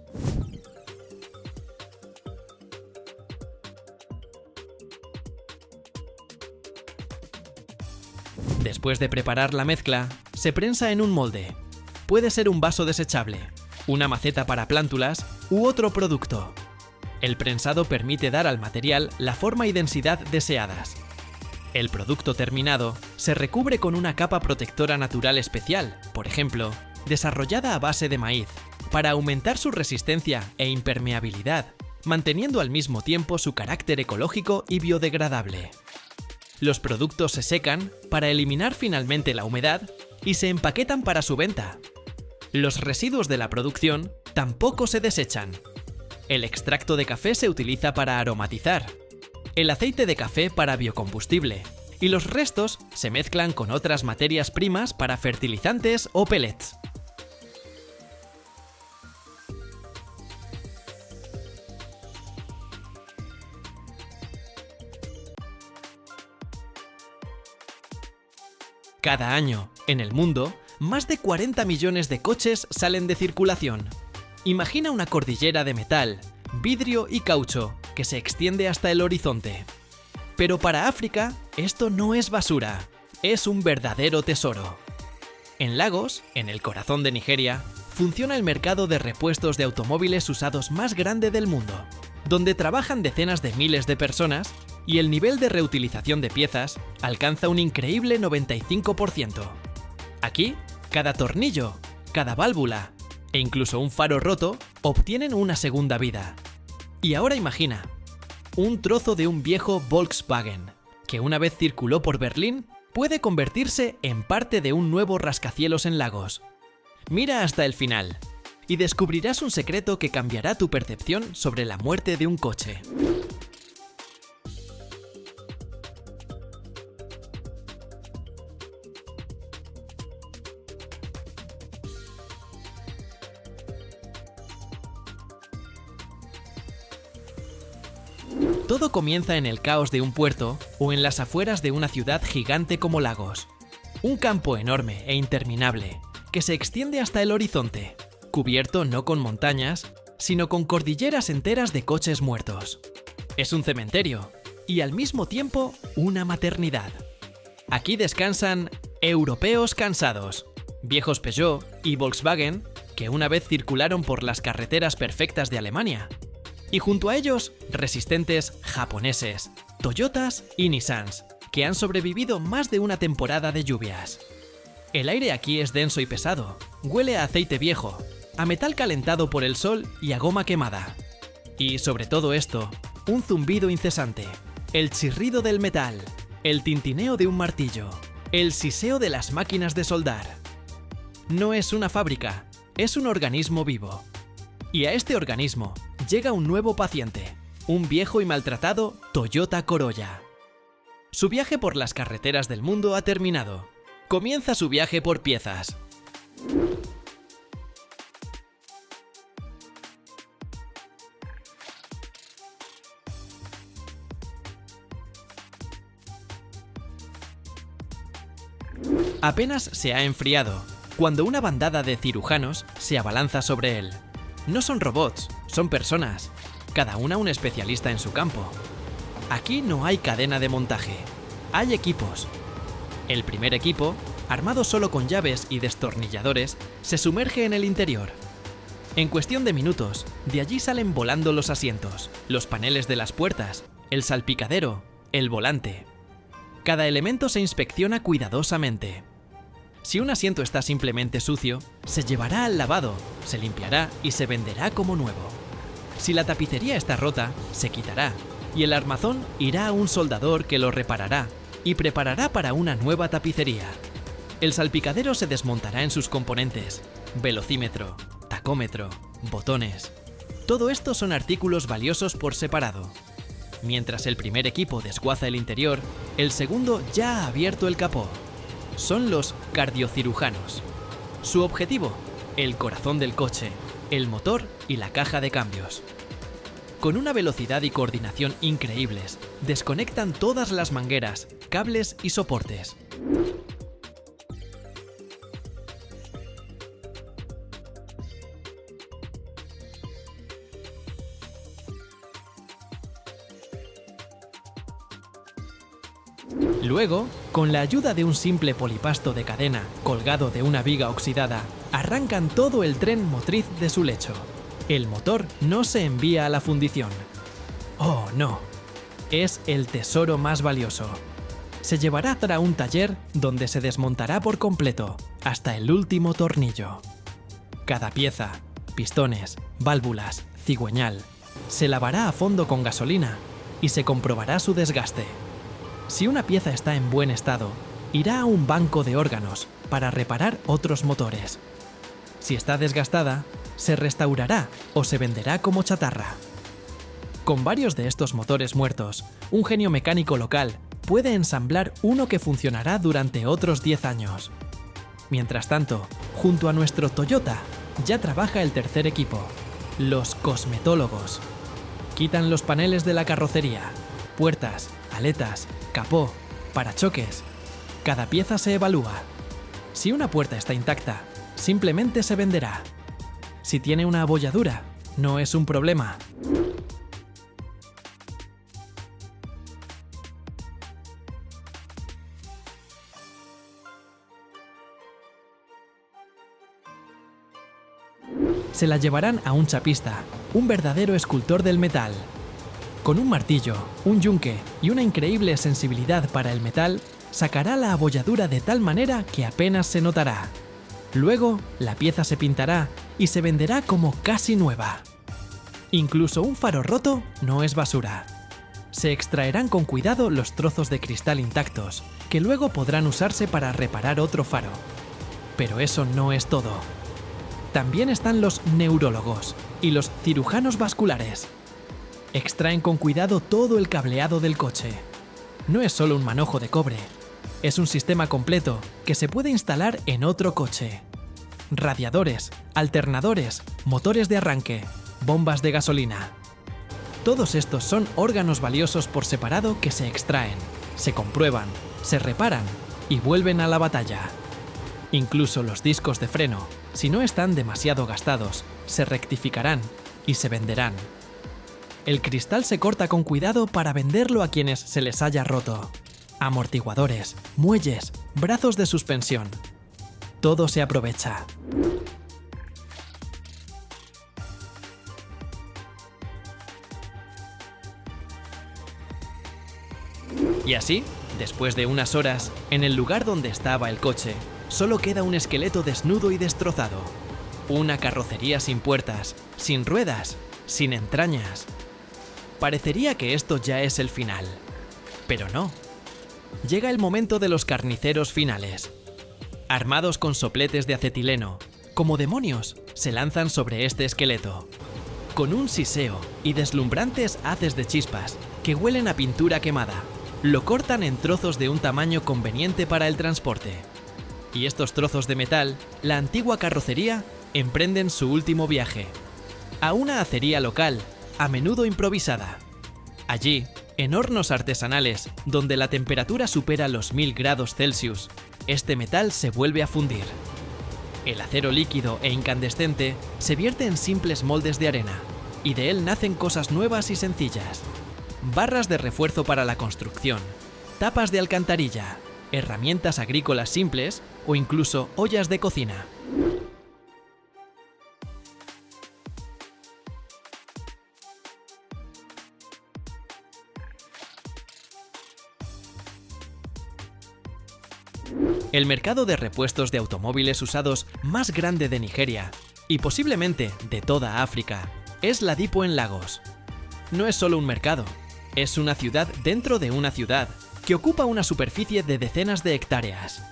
Después de preparar la mezcla, se prensa en un molde. Puede ser un vaso desechable, una maceta para plántulas u otro producto. El prensado permite dar al material la forma y densidad deseadas. El producto terminado se recubre con una capa protectora natural especial, por ejemplo, desarrollada a base de maíz, para aumentar su resistencia e impermeabilidad, manteniendo al mismo tiempo su carácter ecológico y biodegradable. Los productos se secan para eliminar finalmente la humedad y se empaquetan para su venta. Los residuos de la producción tampoco se desechan. El extracto de café se utiliza para aromatizar, el aceite de café para biocombustible, y los restos se mezclan con otras materias primas para fertilizantes o pellets. Cada año, en el mundo, más de 40 millones de coches salen de circulación. Imagina una cordillera de metal, vidrio y caucho que se extiende hasta el horizonte. Pero para África, esto no es basura, es un verdadero tesoro. En Lagos, en el corazón de Nigeria, funciona el mercado de repuestos de automóviles usados más grande del mundo, donde trabajan decenas de miles de personas y el nivel de reutilización de piezas alcanza un increíble 95%. Aquí, cada tornillo, cada válvula e incluso un faro roto obtienen una segunda vida. Y ahora imagina, un trozo de un viejo Volkswagen, que una vez circuló por Berlín, puede convertirse en parte de un nuevo rascacielos en Lagos. Mira hasta el final y descubrirás un secreto que cambiará tu percepción sobre la muerte de un coche. Todo comienza en el caos de un puerto o en las afueras de una ciudad gigante como Lagos. Un campo enorme e interminable que se extiende hasta el horizonte, cubierto no con montañas, sino con cordilleras enteras de coches muertos. Es un cementerio y al mismo tiempo una maternidad. Aquí descansan europeos cansados, viejos Peugeot y Volkswagen que una vez circularon por las carreteras perfectas de Alemania. Y junto a ellos, resistentes japoneses, Toyotas y Nissans, que han sobrevivido más de una temporada de lluvias. El aire aquí es denso y pesado, huele a aceite viejo, a metal calentado por el sol y a goma quemada. Y sobre todo esto, un zumbido incesante, el chirrido del metal, el tintineo de un martillo, el siseo de las máquinas de soldar. No es una fábrica, es un organismo vivo. Y a este organismo llega un nuevo paciente, un viejo y maltratado Toyota Corolla. Su viaje por las carreteras del mundo ha terminado. Comienza su viaje por piezas. Apenas se ha enfriado, cuando una bandada de cirujanos se abalanza sobre él. No son robots, son personas, cada una un especialista en su campo. Aquí no hay cadena de montaje, hay equipos. El primer equipo, armado solo con llaves y destornilladores, se sumerge en el interior. En cuestión de minutos, de allí salen volando los asientos, los paneles de las puertas, el salpicadero, el volante. Cada elemento se inspecciona cuidadosamente. Si un asiento está simplemente sucio, se llevará al lavado, se limpiará y se venderá como nuevo. Si la tapicería está rota, se quitará, y el armazón irá a un soldador que lo reparará y preparará para una nueva tapicería. El salpicadero se desmontará en sus componentes: velocímetro, tacómetro, botones. Todo esto son artículos valiosos por separado. Mientras el primer equipo desguaza el interior, el segundo ya ha abierto el capó. Son los cardiocirujanos. Su objetivo, el corazón del coche, el motor y la caja de cambios. Con una velocidad y coordinación increíbles, desconectan todas las mangueras, cables y soportes. Luego, con la ayuda de un simple polipasto de cadena colgado de una viga oxidada, arrancan todo el tren motriz de su lecho. El motor no se envía a la fundición. ¡Oh, no! Es el tesoro más valioso. Se llevará hasta un taller donde se desmontará por completo, hasta el último tornillo. Cada pieza, pistones, válvulas, cigüeñal, se lavará a fondo con gasolina y se comprobará su desgaste. Si una pieza está en buen estado, irá a un banco de órganos para reparar otros motores. Si está desgastada, se restaurará o se venderá como chatarra. Con varios de estos motores muertos, un genio mecánico local puede ensamblar uno que funcionará durante otros 10 años. Mientras tanto, junto a nuestro Toyota, ya trabaja el tercer equipo, los cosmetólogos. Quitan los paneles de la carrocería, puertas, aletas, capó, parachoques. Cada pieza se evalúa. Si una puerta está intacta, simplemente se venderá. Si tiene una abolladura, no es un problema. Se la llevarán a un chapista, un verdadero escultor del metal. Con un martillo, un yunque y una increíble sensibilidad para el metal, sacará la abolladura de tal manera que apenas se notará. Luego, la pieza se pintará y se venderá como casi nueva. Incluso un faro roto no es basura. Se extraerán con cuidado los trozos de cristal intactos, que luego podrán usarse para reparar otro faro. Pero eso no es todo. También están los neurólogos y los cirujanos vasculares. Extraen con cuidado todo el cableado del coche. No es solo un manojo de cobre, es un sistema completo que se puede instalar en otro coche. Radiadores, alternadores, motores de arranque, bombas de gasolina. Todos estos son órganos valiosos por separado que se extraen, se comprueban, se reparan y vuelven a la batalla. Incluso los discos de freno, si no están demasiado gastados, se rectificarán y se venderán. El cristal se corta con cuidado para venderlo a quienes se les haya roto. Amortiguadores, muelles, brazos de suspensión. Todo se aprovecha. Y así, después de unas horas, en el lugar donde estaba el coche, solo queda un esqueleto desnudo y destrozado. Una carrocería sin puertas, sin ruedas, sin entrañas. Parecería que esto ya es el final. Pero no. Llega el momento de los carniceros finales. Armados con sopletes de acetileno, como demonios, se lanzan sobre este esqueleto. Con un siseo y deslumbrantes haces de chispas que huelen a pintura quemada, lo cortan en trozos de un tamaño conveniente para el transporte. Y estos trozos de metal, la antigua carrocería, emprenden su último viaje. A una acería local, a menudo improvisada. Allí, en hornos artesanales, donde la temperatura supera los 1000 grados Celsius, este metal se vuelve a fundir. El acero líquido e incandescente se vierte en simples moldes de arena, y de él nacen cosas nuevas y sencillas. Barras de refuerzo para la construcción, tapas de alcantarilla, herramientas agrícolas simples o incluso ollas de cocina. El mercado de repuestos de automóviles usados más grande de Nigeria, y posiblemente de toda África, es Ladipo en Lagos. No es solo un mercado, es una ciudad dentro de una ciudad, que ocupa una superficie de decenas de hectáreas.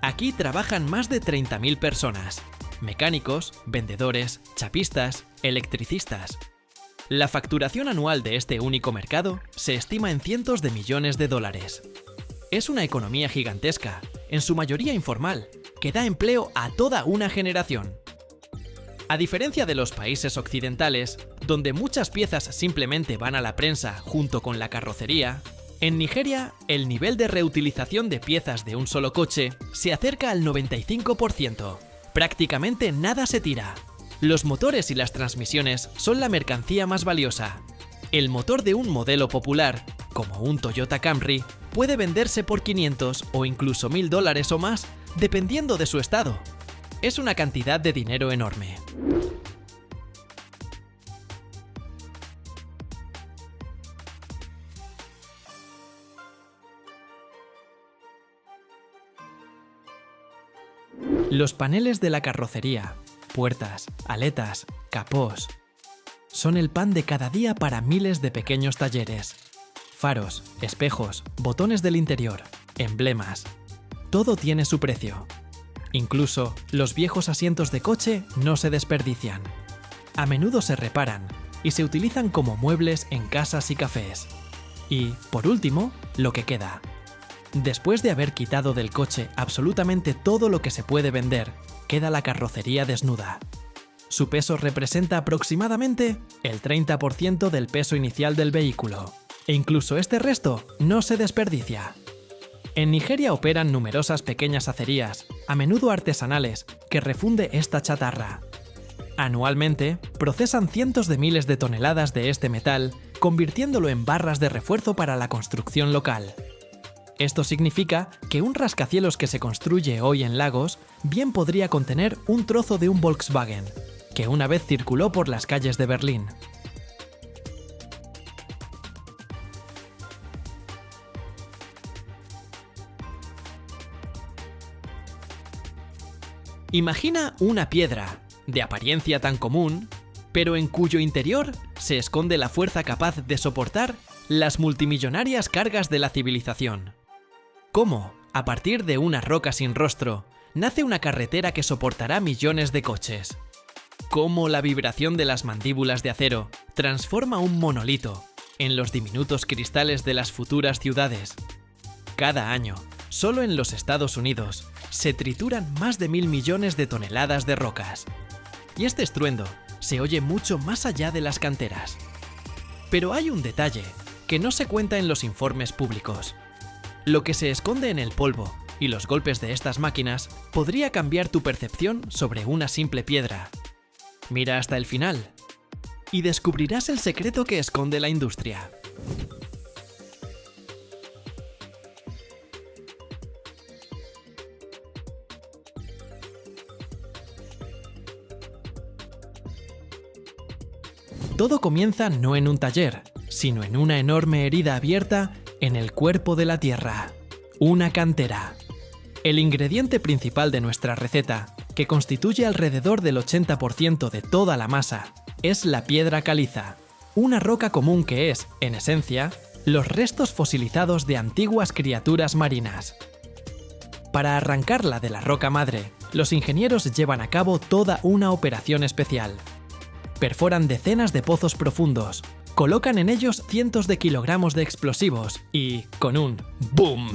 Aquí trabajan más de 30.000 personas, mecánicos, vendedores, chapistas, electricistas. La facturación anual de este único mercado se estima en cientos de millones de dólares. Es una economía gigantesca, en su mayoría informal, que da empleo a toda una generación. A diferencia de los países occidentales, donde muchas piezas simplemente van a la prensa junto con la carrocería, en Nigeria el nivel de reutilización de piezas de un solo coche se acerca al 95%. Prácticamente nada se tira. Los motores y las transmisiones son la mercancía más valiosa. El motor de un modelo popular, como un Toyota Camry, puede venderse por 500 o incluso $1000 o más, dependiendo de su estado. Es una cantidad de dinero enorme. Los paneles de la carrocería, puertas, aletas, capós, son el pan de cada día para miles de pequeños talleres. Faros, espejos, botones del interior, emblemas. Todo tiene su precio. Incluso los viejos asientos de coche no se desperdician. A menudo se reparan y se utilizan como muebles en casas y cafés. Y, por último, lo que queda. Después de haber quitado del coche absolutamente todo lo que se puede vender, queda la carrocería desnuda. Su peso representa aproximadamente el 30% del peso inicial del vehículo, e incluso este resto no se desperdicia. En Nigeria operan numerosas pequeñas acerías, a menudo artesanales, que refunde esta chatarra. Anualmente, procesan cientos de miles de toneladas de este metal, convirtiéndolo en barras de refuerzo para la construcción local. Esto significa que un rascacielos que se construye hoy en Lagos bien podría contener un trozo de un Volkswagen, que una vez circuló por las calles de Berlín. Imagina una piedra, de apariencia tan común, pero en cuyo interior se esconde la fuerza capaz de soportar las multimillonarias cargas de la civilización. ¿Cómo, a partir de una roca sin rostro, nace una carretera que soportará millones de coches? ¿Cómo la vibración de las mandíbulas de acero transforma un monolito en los diminutos cristales de las futuras ciudades? Cada año, solo en los Estados Unidos, se trituran más de 1000 millones de toneladas de rocas. Y este estruendo se oye mucho más allá de las canteras. Pero hay un detalle que no se cuenta en los informes públicos. Lo que se esconde en el polvo y los golpes de estas máquinas podría cambiar tu percepción sobre una simple piedra. Mira hasta el final y descubrirás el secreto que esconde la industria. Todo comienza no en un taller, sino en una enorme herida abierta en el cuerpo de la Tierra. Una cantera. El ingrediente principal de nuestra receta, que constituye alrededor del 80% de toda la masa, es la piedra caliza, una roca común que es, en esencia, los restos fosilizados de antiguas criaturas marinas. Para arrancarla de la roca madre, los ingenieros llevan a cabo toda una operación especial. Perforan decenas de pozos profundos, colocan en ellos cientos de kilogramos de explosivos y, con un ¡boom!,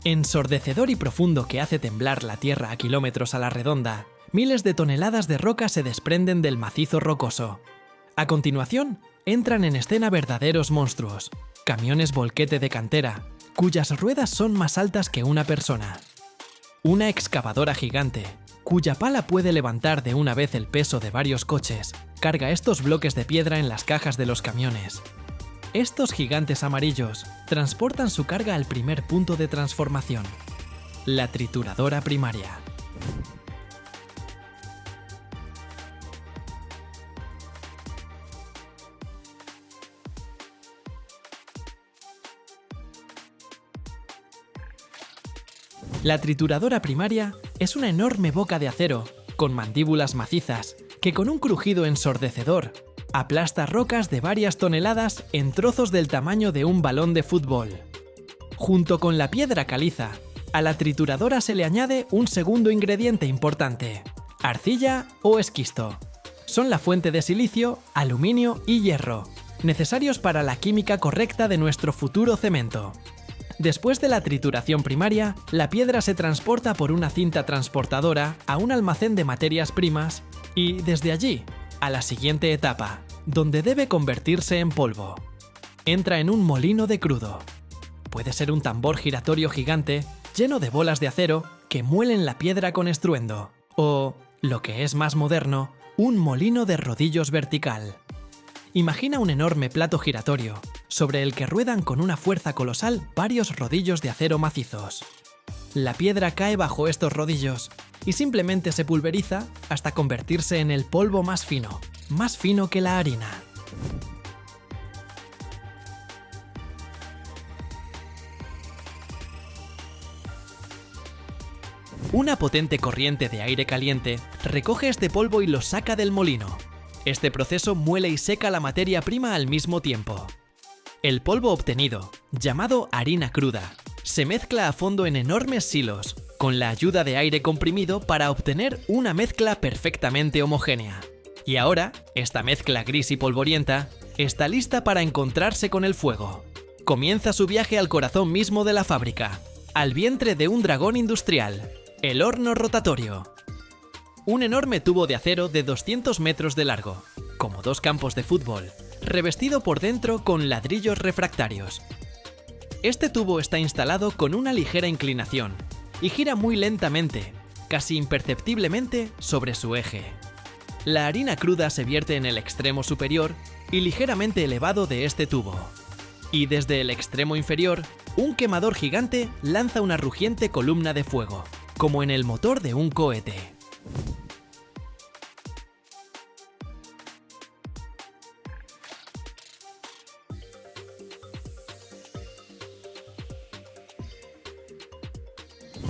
ensordecedor y profundo que hace temblar la tierra a kilómetros a la redonda, miles de toneladas de roca se desprenden del macizo rocoso. A continuación, entran en escena verdaderos monstruos, camiones volquete de cantera, cuyas ruedas son más altas que una persona. Una excavadora gigante, cuya pala puede levantar de una vez el peso de varios coches, carga estos bloques de piedra en las cajas de los camiones. Estos gigantes amarillos transportan su carga al primer punto de transformación, la trituradora primaria. La trituradora primaria es una enorme boca de acero, con mandíbulas macizas, que con un crujido ensordecedor, aplasta rocas de varias toneladas en trozos del tamaño de un balón de fútbol. Junto con la piedra caliza, a la trituradora se le añade un segundo ingrediente importante: arcilla o esquisto. Son la fuente de silicio, aluminio y hierro, necesarios para la química correcta de nuestro futuro cemento. Después de la trituración primaria, la piedra se transporta por una cinta transportadora a un almacén de materias primas Y desde allí, a la siguiente etapa, donde debe convertirse en polvo. Entra en un molino de crudo. Puede ser un tambor giratorio gigante lleno de bolas de acero que muelen la piedra con estruendo. O, lo que es más moderno, un molino de rodillos vertical. Imagina un enorme plato giratorio, sobre el que ruedan con una fuerza colosal varios rodillos de acero macizos. La piedra cae bajo estos rodillos y simplemente se pulveriza hasta convertirse en el polvo más fino que la harina. Una potente corriente de aire caliente recoge este polvo y lo saca del molino. Este proceso muele y seca la materia prima al mismo tiempo. El polvo obtenido, llamado harina cruda, se mezcla a fondo en enormes silos, con la ayuda de aire comprimido para obtener una mezcla perfectamente homogénea. Y ahora, esta mezcla gris y polvorienta está lista para encontrarse con el fuego. Comienza su viaje al corazón mismo de la fábrica, al vientre de un dragón industrial, el horno rotatorio. Un enorme tubo de acero de 200 metros de largo, como 2 campos de fútbol, revestido por dentro con ladrillos refractarios. Este tubo está instalado con una ligera inclinación y gira muy lentamente, casi imperceptiblemente, sobre su eje. La harina cruda se vierte en el extremo superior y ligeramente elevado de este tubo. Y desde el extremo inferior, un quemador gigante lanza una rugiente columna de fuego, como en el motor de un cohete.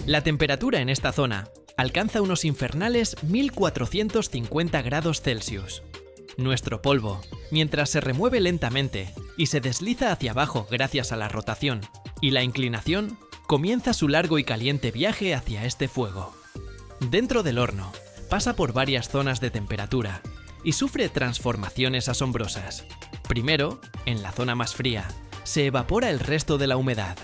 La temperatura en esta zona alcanza unos infernales 1450 grados Celsius. Nuestro polvo, mientras se remueve lentamente y se desliza hacia abajo gracias a la rotación y la inclinación, comienza su largo y caliente viaje hacia este fuego. Dentro del horno, pasa por varias zonas de temperatura y sufre transformaciones asombrosas. Primero, en la zona más fría, se evapora el resto de la humedad.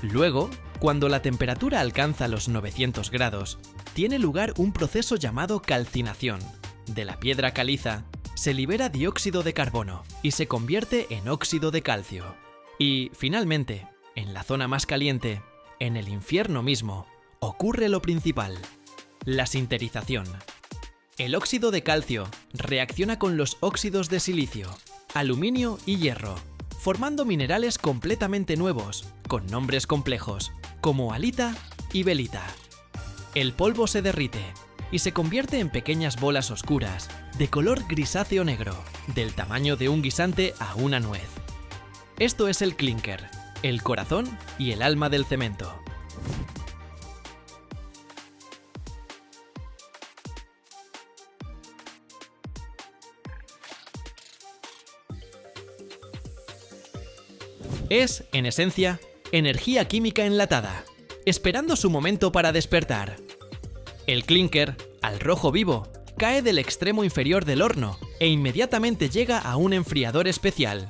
Luego, cuando la temperatura alcanza los 900 grados, tiene lugar un proceso llamado calcinación. De la piedra caliza, se libera dióxido de carbono y se convierte en óxido de calcio. Y, finalmente, en la zona más caliente, en el infierno mismo, ocurre lo principal: la sinterización. El óxido de calcio reacciona con los óxidos de silicio, aluminio y hierro, formando minerales completamente nuevos, con nombres complejos, como halita y belita. El polvo se derrite y se convierte en pequeñas bolas oscuras, de color grisáceo negro, del tamaño de un guisante a una nuez. Esto es el clinker, el corazón y el alma del cemento. Es, en esencia, energía química enlatada, esperando su momento para despertar. El clinker, al rojo vivo, cae del extremo inferior del horno e inmediatamente llega a un enfriador especial.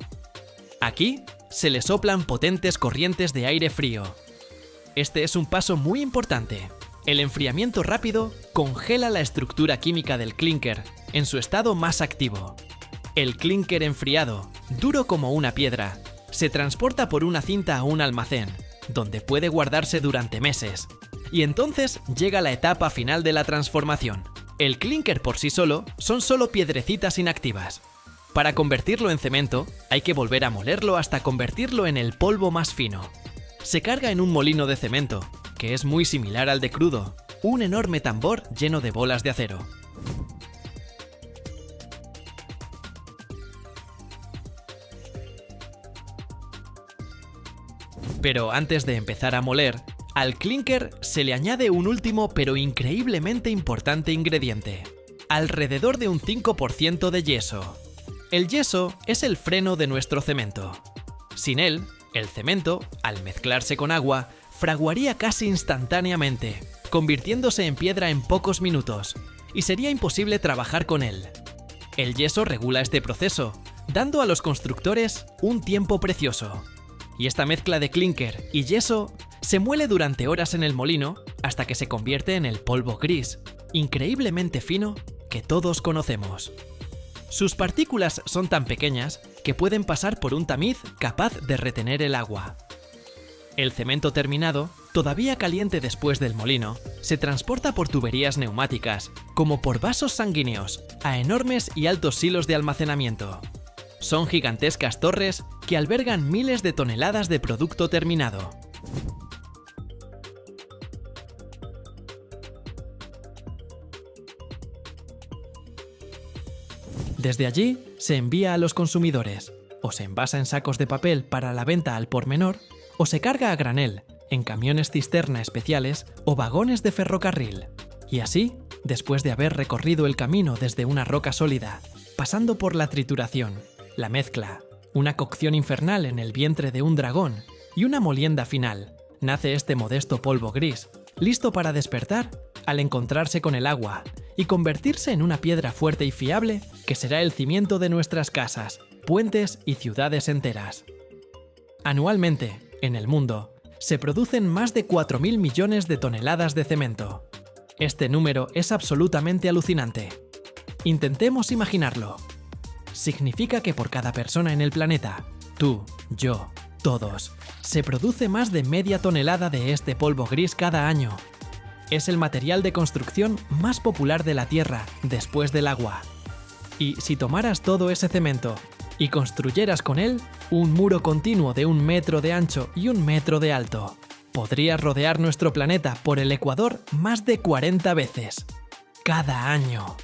Aquí se le soplan potentes corrientes de aire frío. Este es un paso muy importante. El enfriamiento rápido congela la estructura química del clinker en su estado más activo. El clinker enfriado, duro como una piedra, se transporta por una cinta a un almacén, donde puede guardarse durante meses. Y entonces llega la etapa final de la transformación. El clinker por sí solo son solo piedrecitas inactivas. Para convertirlo en cemento, hay que volver a molerlo hasta convertirlo en el polvo más fino. Se carga en un molino de cemento, que es muy similar al de crudo, un enorme tambor lleno de bolas de acero. Pero antes de empezar a moler, al clinker se le añade un último pero increíblemente importante ingrediente: alrededor de un 5% de yeso. El yeso es el freno de nuestro cemento. Sin él, el cemento, al mezclarse con agua, fraguaría casi instantáneamente, convirtiéndose en piedra en pocos minutos, y sería imposible trabajar con él. El yeso regula este proceso, dando a los constructores un tiempo precioso. Y esta mezcla de clinker y yeso se muele durante horas en el molino hasta que se convierte en el polvo gris, increíblemente fino, que todos conocemos. Sus partículas son tan pequeñas que pueden pasar por un tamiz capaz de retener el agua. El cemento terminado, todavía caliente después del molino, se transporta por tuberías neumáticas, como por vasos sanguíneos, a enormes y altos silos de almacenamiento. Son gigantescas torres que albergan miles de toneladas de producto terminado. Desde allí se envía a los consumidores, o se envasa en sacos de papel para la venta al por menor, o se carga a granel, en camiones cisterna especiales o vagones de ferrocarril. Y así, después de haber recorrido el camino desde una roca sólida, pasando por la trituración, la mezcla, una cocción infernal en el vientre de un dragón y una molienda final, nace este modesto polvo gris, listo para despertar al encontrarse con el agua y convertirse en una piedra fuerte y fiable que será el cimiento de nuestras casas, puentes y ciudades enteras. Anualmente, en el mundo, se producen más de 4.000 millones de toneladas de cemento. Este número es absolutamente alucinante. Intentemos imaginarlo. Significa que por cada persona en el planeta, tú, yo, todos, se produce más de media tonelada de este polvo gris cada año. Es el material de construcción más popular de la Tierra después del agua. Y si tomaras todo ese cemento y construyeras con él un muro continuo de 1 metro de ancho y 1 metro de alto, podrías rodear nuestro planeta por el ecuador más de 40 veces. Cada año.